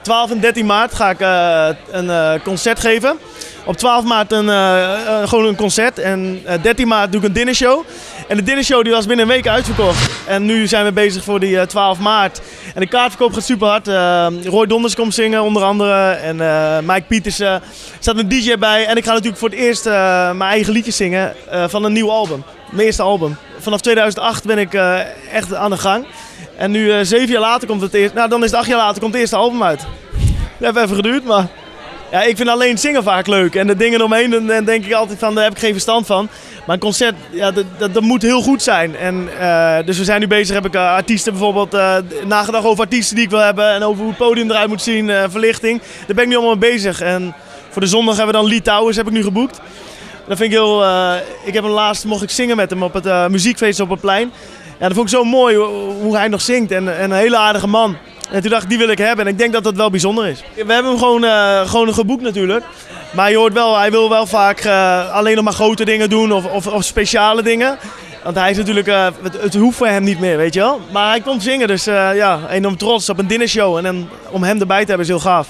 12 en 13 maart ga ik een concert geven. Op 12 maart gewoon een concert en 13 maart doe ik een dinnershow. En de dinnershow die was binnen een week uitverkocht. En nu zijn we bezig voor die 12 maart. En de kaartverkoop gaat super hard. Roy Donders komt zingen onder andere. En Mike Pietersen. Er staat een DJ bij. En ik ga natuurlijk voor het eerst mijn eigen liedjes zingen van een nieuw album. Mijn eerste album. Vanaf 2008 ben ik echt aan de gang. En nu 7 jaar later komt het eerst. Nou, dan is het 8 jaar later komt het eerste album uit. Dat heeft even geduurd, maar ja, ik vind alleen zingen vaak leuk. En de dingen omheen, dan denk ik altijd van, daar heb ik geen verstand van. Maar een concert, ja, dat moet heel goed zijn. En, dus we zijn nu bezig, heb ik artiesten bijvoorbeeld nagedacht over artiesten die ik wil hebben. En over hoe het podium eruit moet zien, verlichting. Daar ben ik nu allemaal mee bezig. En voor de zondag hebben we dan Lee Towers, heb ik nu geboekt. Dat vind ik heel, ik heb hem laatst, mocht ik zingen met hem op het muziekfeest op het plein. Ja, dat vond ik zo mooi hoe hij nog zingt en een hele aardige man. En toen dacht ik, die wil ik hebben en ik denk dat dat wel bijzonder is. We hebben hem gewoon geboekt natuurlijk. Maar je hoort wel, hij wil wel vaak alleen nog maar grote dingen doen of speciale dingen. Want hij is natuurlijk, het hoeft voor hem niet meer, weet je wel. Maar hij komt zingen, dus ja, enorm trots op een dinnershow. En om hem erbij te hebben is heel gaaf.